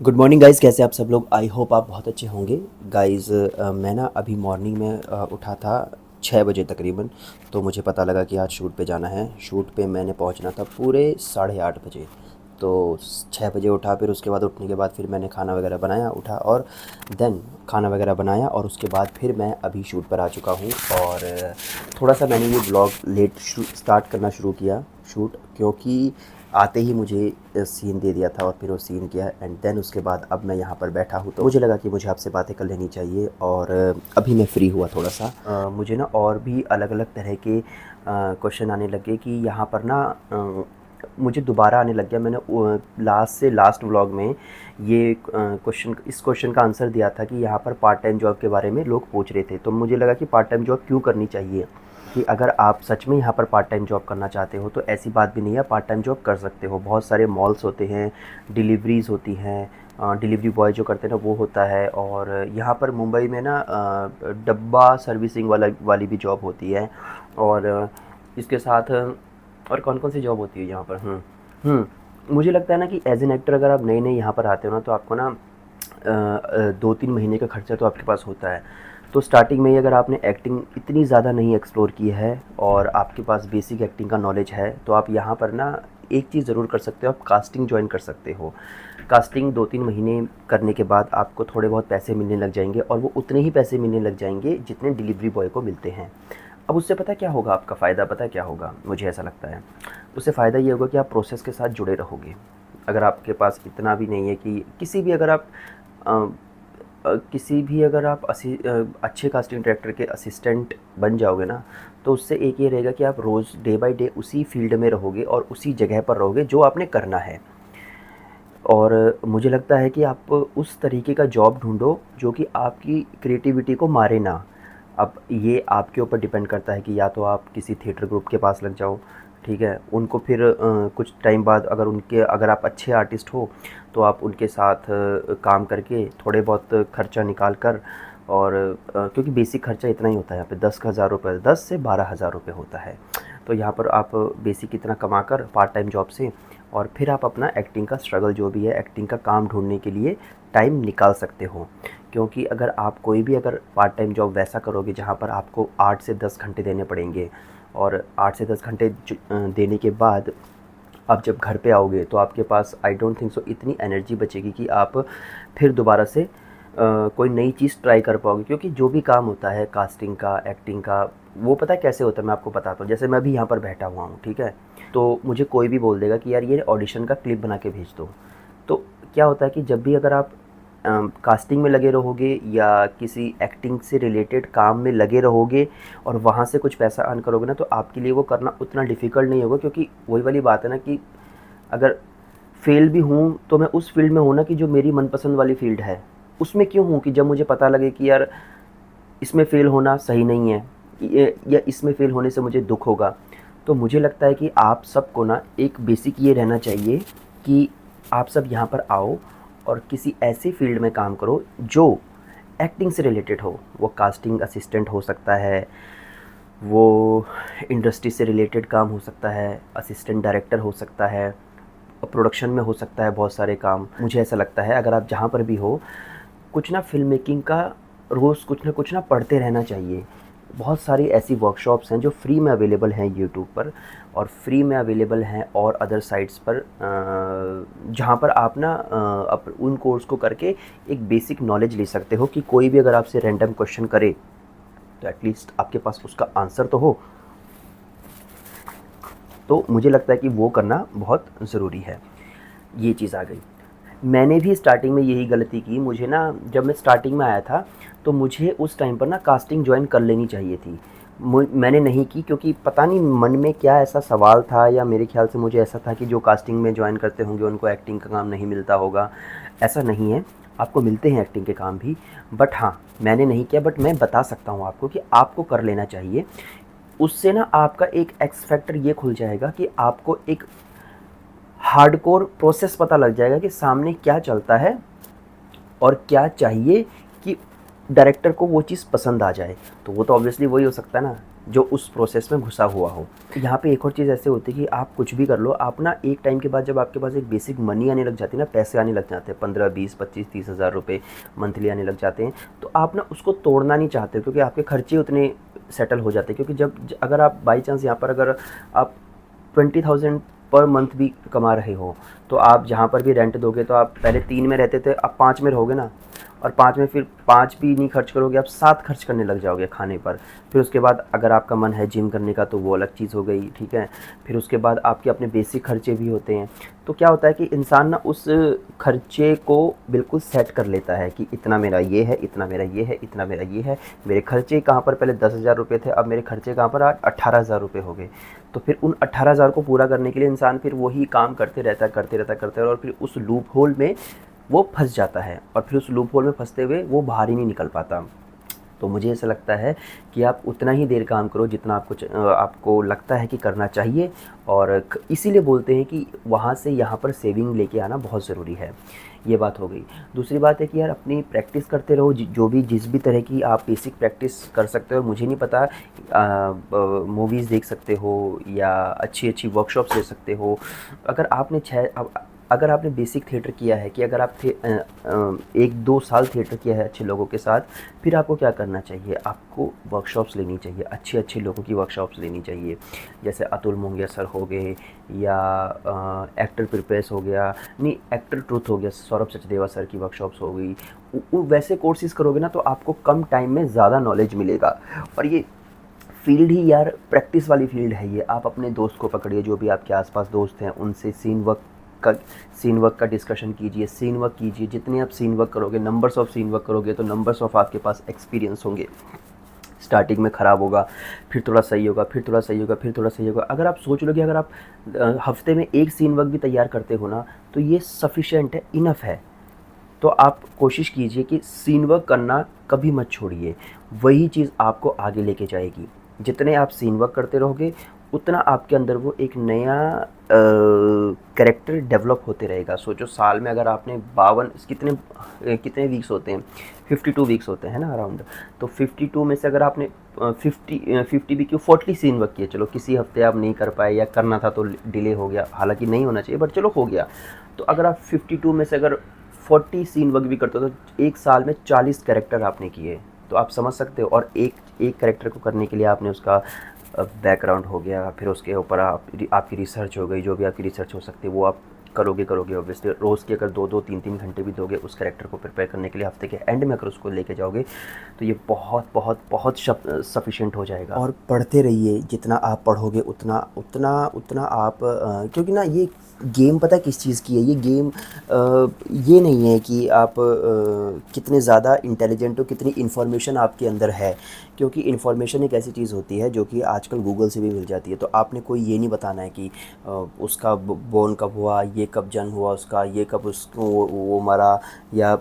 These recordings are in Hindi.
गुड मॉर्निंग गाइज़, कैसे आप सब लोग। आई होप आप बहुत अच्छे होंगे। गाइज़ मैं ना अभी मॉर्निंग में उठा था 6 बजे तकरीबन। तो मुझे पता लगा कि आज शूट पे जाना है। शूट पे मैंने पहुंचना था पूरे 8:30 बजे। तो 6 बजे उठा, फिर उसके बाद उठने के बाद फिर मैंने खाना वगैरह बनाया, उठा और देन खाना वगैरह बनाया और उसके बाद फिर मैं अभी शूट पर आ चुका हूँ। और थोड़ा सा मैंने ये ब्लॉग लेट स्टार्ट करना शुरू किया शूट, क्योंकि आते ही मुझे सीन दे दिया था और फिर वो सीन किया एंड देन उसके बाद अब मैं यहाँ पर बैठा हूँ। तो मुझे लगा कि मुझे आपसे बातें कर लेनी चाहिए और अभी मैं फ्री हुआ थोड़ा सा। मुझे ना और भी अलग अलग तरह के क्वेश्चन आने लगे कि यहाँ पर ना मुझे दोबारा आने लग गया। मैंने लास्ट व्लॉग में ये इस क्वेश्चन का आंसर दिया था कि यहाँ पर पार्ट टाइम जॉब के बारे में लोग पूछ रहे थे। तो मुझे लगा कि पार्ट टाइम जॉब क्यों करनी चाहिए, कि अगर आप सच में यहाँ पर पार्ट टाइम जॉब करना चाहते हो तो ऐसी बात भी नहीं है, पार्ट टाइम जॉब कर सकते हो। बहुत सारे मॉल्स होते हैं, डिलीवरीज़ होती हैं, डिलीवरी बॉय जो करते हैं ना वो होता है। और यहाँ पर मुंबई में ना डब्बा सर्विसिंग वाली भी जॉब होती है। और इसके साथ और कौन कौन सी जॉब होती है यहाँ पर। मुझे लगता है ना कि एज एन एक्टर अगर आप नए नए यहाँ पर आते हो ना तो आपको ना 2-3 महीने का खर्चा तो आपके पास होता है। तो स्टार्टिंग में ही अगर आपने एक्टिंग इतनी ज़्यादा नहीं एक्सप्लोर की है और आपके पास बेसिक एक्टिंग का नॉलेज है तो आप यहाँ पर ना एक चीज़ ज़रूर कर सकते हो, आप कास्टिंग ज्वाइन कर सकते हो। कास्टिंग 2-3 महीने करने के बाद आपको थोड़े बहुत पैसे मिलने लग जाएंगे और वो उतने ही पैसे मिलने लग जाएंगे जितने डिलीवरी बॉय को मिलते हैं। अब उससे पता क्या होगा, आपका फ़ायदा पता क्या होगा, मुझे ऐसा लगता है उससे फ़ायदा ये होगा कि आप प्रोसेस के साथ जुड़े रहोगे। अगर आपके पास इतना भी नहीं है कि किसी भी अगर आप अच्छे कास्टिंग डायरेक्टर के असिस्टेंट बन जाओगे ना, तो उससे एक ये रहेगा कि आप रोज़ डे बाय डे उसी फील्ड में रहोगे और उसी जगह पर रहोगे जो आपने करना है। और मुझे लगता है कि आप उस तरीके का जॉब ढूंढो जो कि आपकी क्रिएटिविटी को मारे ना। अब ये आपके ऊपर डिपेंड करता है कि या तो आप किसी थिएटर ग्रुप के पास लग जाओ, ठीक है, उनको फिर कुछ टाइम बाद अगर आप अच्छे आर्टिस्ट हो तो आप उनके साथ काम करके थोड़े बहुत खर्चा निकाल कर और क्योंकि बेसिक खर्चा इतना ही होता है यहाँ पे 10,000 रुपये, 10 से 12,000 रुपये होता है। तो यहाँ पर आप बेसिक इतना कमा कर पार्ट टाइम जॉब से और फिर आप अपना एक्टिंग का स्ट्रगल जो भी है, एक्टिंग का काम ढूंढने के लिए टाइम निकाल सकते हो। क्योंकि अगर आप कोई भी अगर पार्ट टाइम जॉब वैसा करोगे जहाँ पर आपको 8 से 10 घंटे देने पड़ेंगे और 8 से 10 घंटे देने के बाद आप जब घर पे आओगे तो आपके पास आई डोंट थिंक सो इतनी एनर्जी बचेगी कि आप फिर दोबारा से कोई नई चीज़ ट्राई कर पाओगे। क्योंकि जो भी काम होता है कास्टिंग का, एक्टिंग का, वो पता है कैसे होता है, मैं आपको बताता हूँ। जैसे मैं अभी यहाँ पर बैठा हुआ हूँ, ठीक है, तो मुझे कोई भी बोल देगा कि यार ये ऑडिशन का क्लिप बना के भेज दो। तो क्या होता है कि जब भी अगर आप कास्टिंग में लगे रहोगे या किसी एक्टिंग से रिलेटेड काम में लगे रहोगे और वहाँ से कुछ पैसा अर्न करोगे ना, तो आपके लिए वो करना उतना डिफ़िकल्ट नहीं होगा। क्योंकि वही वाली बात है ना कि अगर फेल भी हूँ तो मैं उस फील्ड में हूँ ना कि जो मेरी मनपसंद वाली फील्ड है उसमें क्यों हूँ, कि जब मुझे पता लगे कि यार इसमें फ़ेल होना सही नहीं है, या इसमें फ़ेल होने से मुझे दुःख होगा। तो मुझे लगता है कि आप सबको ना एक बेसिक ये रहना चाहिए कि आप सब यहाँ पर आओ और किसी ऐसी फील्ड में काम करो जो एक्टिंग से रिलेटेड हो। वो कास्टिंग असिस्टेंट हो सकता है, वो इंडस्ट्री से रिलेटेड काम हो सकता है, असिस्टेंट डायरेक्टर हो सकता है, प्रोडक्शन में हो सकता है, बहुत सारे काम। मुझे ऐसा लगता है अगर आप जहाँ पर भी हो, कुछ ना फ़िल्म मेकिंग का रोज़ कुछ ना पढ़ते रहना चाहिए। बहुत सारी ऐसी वर्कशॉप्स हैं जो फ्री में अवेलेबल हैं यूट्यूब पर और फ्री में अवेलेबल हैं और अदर साइट्स पर, जहाँ पर आप ना उन कोर्स को करके एक बेसिक नॉलेज ले सकते हो कि कोई भी अगर आपसे रैंडम क्वेश्चन करे तो एटलीस्ट आपके पास उसका आंसर तो हो। तो मुझे लगता है कि वो करना बहुत ज़रूरी है। ये चीज़ आ गई। मैंने भी स्टार्टिंग में यही गलती की। मुझे ना जब मैं स्टार्टिंग में आया था तो मुझे उस टाइम पर ना कास्टिंग जॉइन कर लेनी चाहिए थी। मैंने नहीं की क्योंकि पता नहीं मन में क्या ऐसा सवाल था, या मेरे ख्याल से मुझे ऐसा था कि जो कास्टिंग में जॉइन करते होंगे उनको एक्टिंग का काम नहीं मिलता होगा। ऐसा नहीं है, आपको मिलते हैं एक्टिंग के काम भी। बट हाँ, मैंने नहीं किया, बट मैं बता सकता हूँ आपको कि आपको कर लेना चाहिए। उससे ना आपका एक एक्स फैक्टर ये खुल जाएगा कि आपको एक हार्डकोर प्रोसेस पता लग जाएगा कि सामने क्या चलता है और क्या चाहिए कि डायरेक्टर को वो चीज़ पसंद आ जाए। तो वो तो ऑब्वियसली वही हो सकता है ना जो उस प्रोसेस में घुसा हुआ हो। यहाँ पे एक और चीज़ ऐसे होती है कि आप कुछ भी कर लो, आप ना एक टाइम के बाद जब आपके पास एक बेसिक मनी आने लग जाती है ना, पैसे आने लग जाते हैं 15, 20, 25, 30 हज़ार रुपये मंथली आने लग जाते हैं, तो आप ना उसको तोड़ना नहीं चाहते, क्योंकि आपके खर्चे उतने सेटल हो जाते हैं। क्योंकि अगर आप बाई चांस यहाँ पर अगर आप 20,000 पर मंथ भी कमा रहे हो, तो आप जहाँ पर भी रेंट दोगे, तो आप पहले 3 में रहते थे, अब 5 में रहोगे ना, और 5 में फिर 5 भी नहीं खर्च करोगे, आप 7 खर्च करने लग जाओगे खाने पर। फिर उसके बाद अगर आपका मन है जिम करने का तो वो अलग चीज़ हो गई, ठीक है। फिर उसके बाद आपके अपने बेसिक खर्चे भी होते हैं। तो क्या होता है कि इंसान ना उस खर्चे को बिल्कुल सेट कर लेता है कि इतना मेरा ये है, इतना मेरा ये है, इतना मेरा ये है। मेरे खर्चे कहाँ पर पहले 10,000 रुपये थे, अब मेरे खर्चे कहाँ पर आज 18,000 रुपये हो गए। तो फिर उन 18,000 को पूरा करने के लिए इंसान फिर वही काम करते रहता है, और फिर उस लूप होल में वो फंस जाता है, और फिर उस लूप होल में फंसते हुए वो बाहर ही नहीं निकल पाता। तो मुझे ऐसा लगता है कि आप उतना ही देर काम करो जितना आपको लगता है कि करना चाहिए, और इसीलिए बोलते हैं कि वहाँ से यहाँ पर सेविंग लेके आना बहुत ज़रूरी है। ये बात हो गई। दूसरी बात है कि यार अपनी प्रैक्टिस करते रहो, जो भी जिस भी तरह की आप बेसिक प्रैक्टिस कर सकते हो। मुझे नहीं पता, मूवीज़ देख सकते हो या अच्छी अच्छी वर्कशॉप्स ले सकते हो। अगर आपने अगर आपने बेसिक थिएटर किया है, कि अगर आप 1-2 साल थिएटर किया है अच्छे लोगों के साथ, फिर आपको क्या करना चाहिए, आपको वर्कशॉप्स लेनी चाहिए, अच्छे अच्छे लोगों की वर्कशॉप्स लेनी चाहिए। जैसे अतुल मोंगिया सर हो गए, या एक्टर प्रिपेस हो गया, नहीं एक्टर ट्रुथ हो गया, सौरभ सचदेवा सर की वर्कशॉप्स हो गई। वैसे कोर्सेज़ करोगे ना तो आपको कम टाइम में ज़्यादा नॉलेज मिलेगा। और ये फील्ड ही यार प्रैक्टिस वाली फील्ड है ये। आप अपने दोस्त को पकड़िए, जो भी आपके आसपास दोस्त हैं, उनसे सीन वर्क का डिस्कशन कीजिए, सीन वर्क कीजिए। जितने आप सीन वर्क करोगे, नंबर्स ऑफ सीन वर्क करोगे, तो नंबर्स ऑफ आपके पास एक्सपीरियंस होंगे। स्टार्टिंग में ख़राब होगा, फिर थोड़ा सही होगा, फिर थोड़ा सही होगा, फिर थोड़ा सही होगा। अगर आप सोच लो कि अगर आप हफ्ते में एक सीन वर्क भी तैयार करते हो ना, तो ये सफिशिएंट है, इनफ है। तो आप कोशिश कीजिए कि सीन वर्क करना कभी मत छोड़िए, वही चीज़ आपको आगे लेके जाएगी। जितने आप सीन वर्क करते रहोगे, उतना आपके अंदर वो एक नया कैरेक्टर डेवलप होते रहेगा। सोचो साल में अगर आपने 52 कितने वीक्स होते हैं, 52 वीक्स होते हैं ना अराउंड। तो 52 में से अगर आपने 50 भी क्यों 40 सीन वर्क किए, चलो किसी हफ्ते आप नहीं कर पाए या करना था तो डिले हो गया, हालांकि नहीं होना चाहिए बट चलो हो गया। तो अगर आप 52 में से अगर 40 सीन वर्क भी करते हो, तो एक साल में 40 कैरेक्टर आपने किए। तो आप समझ सकते हो। और एक कैरेक्टर को करने के लिए आपने उसका बैकग्राउंड हो गया, फिर उसके ऊपर आपकी रिसर्च हो गई, जो भी आपकी रिसर्च हो सकती है वो आप करोगे ऑब्वियसली। रोज़ के अगर 2-2, 3-3 घंटे भी दोगे उस कैरेक्टर को प्रिपेयर करने के लिए, हफ्ते के एंड में अगर उसको लेके जाओगे, तो ये बहुत बहुत बहुत सफिशिएंट हो जाएगा। और पढ़ते रहिए, जितना आप पढ़ोगे उतना उतना उतना आप क्योंकि ना ये गेम पता है किस चीज़ की है, ये गेम ये नहीं है कि आप कितने ज़्यादा इंटेलिजेंट हो, कितनी इन्फॉर्मेशन आपके अंदर है। क्योंकि इन्फॉर्मेशन एक ऐसी चीज़ होती है जो कि आजकल गूगल से भी मिल जाती है। तो आपने कोई ये नहीं बताना है कि उसका बोर्न कब हुआ, ये कब जन्म हुआ उसका, ये कब उसको वो मरा, या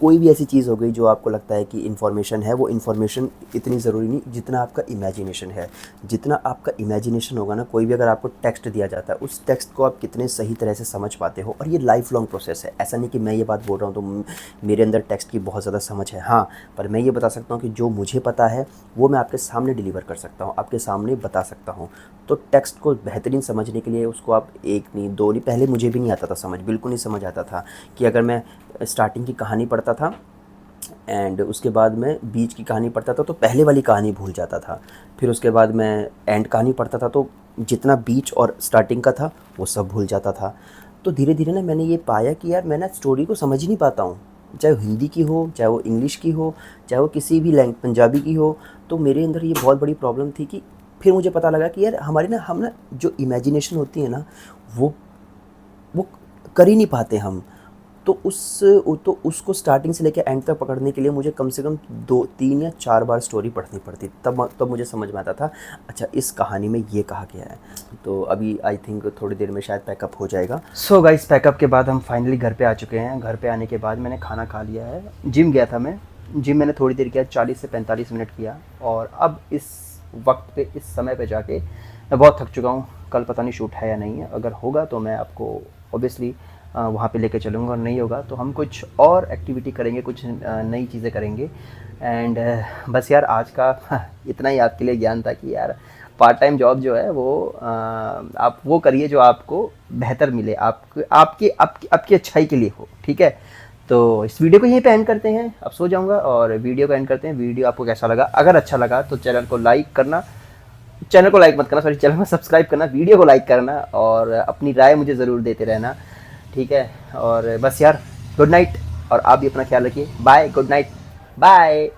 कोई भी ऐसी चीज़ हो गई जो आपको लगता है कि इन्फॉर्मेशन है। वो इन्फॉर्मेशन इतनी ज़रूरी नहीं जितना आपका इमेजिनेशन है। जितना आपका इमेजिनेशन होगा ना, कोई भी अगर आपको टेक्स्ट दिया जाता है, उस टेक्स्ट को आप कितने सही तरह से समझ पाते हो। और ये लाइफ लॉन्ग प्रोसेस है। ऐसा नहीं कि मैं ये बात बोल रहा हूँ तो मेरे अंदर टेक्स्ट की बहुत ज़्यादा समझ है, हाँ, पर मैं ये बता सकता हूँ कि जो मुझे पता है वो मैं आपके सामने डिलीवर कर सकता हूँ, आपके सामने बता सकता हूँ। तो टेक्स्ट को बेहतरीन समझने के लिए उसको आप 1 नहीं 2 नहीं, पहले मुझे भी नहीं आता था समझ, बिल्कुल नहीं समझ आता था कि अगर मैं स्टार्टिंग की कहानी पढ़ता था एंड उसके बाद मैं बीच की कहानी पढ़ता था तो पहले वाली कहानी भूल जाता था। फिर उसके बाद मैं एंड कहानी पढ़ता था तो जितना बीच और स्टार्टिंग का था वो सब भूल जाता था। तो धीरे धीरे ना मैंने ये पाया कि यार मैं ना स्टोरी को समझ ही नहीं पाता हूँ, चाहे हिंदी की हो, चाहे वो इंग्लिश की हो, चाहे वो किसी भी पंजाबी की हो। तो मेरे अंदर ये बहुत बड़ी प्रॉब्लम थी कि फिर मुझे पता लगा कि यार हम ना जो इमेजिनेशन होती है ना, वो कर ही नहीं पाते हम। तो उसको स्टार्टिंग से लेकर एंड तक पकड़ने के लिए मुझे कम से कम 2, 3 या 4 बार स्टोरी पढ़नी पड़ती, तब मुझे समझ में आता था अच्छा इस कहानी में ये कहा गया है। तो अभी आई थिंक थोड़ी देर में शायद पैकअप हो जाएगा। सो गाइस, पैकअप के बाद हम फाइनली घर पे आ चुके हैं। घर पे आने के बाद मैंने खाना खा लिया है। जिम गया था मैं, जिम मैंने थोड़ी देर किया, 40 से 45 मिनट किया। और अब इस वक्त पे, इस समय पे जाके मैं बहुत थक चुका हूँ। कल पता नहीं शूट है या नहीं है, अगर होगा तो मैं आपको ऑब्वियसली वहाँ पे लेके चलूँगा, और नहीं होगा तो हम कुछ और एक्टिविटी करेंगे, कुछ नई चीज़ें करेंगे। एंड बस यार आज का इतना ही आपके लिए ज्ञान था कि यार पार्ट टाइम जॉब जो है वो आप वो करिए जो आपको बेहतर मिले, आपके आपकी आपकी आपकी अच्छाई के लिए हो, ठीक है। तो इस वीडियो को यहीं पे एंड करते हैं, अब सो जाऊंगा और वीडियो को एंड करते हैं। वीडियो आपको कैसा लगा, अगर अच्छा लगा तो चैनल को लाइक करना, चैनल को लाइक मत करना, सॉरी चैनल को सब्सक्राइब करना, वीडियो को लाइक करना और अपनी राय मुझे ज़रूर देते रहना, ठीक है। और बस यार गुड नाइट, और आप भी अपना ख्याल रखिए। Bye, good night, bye.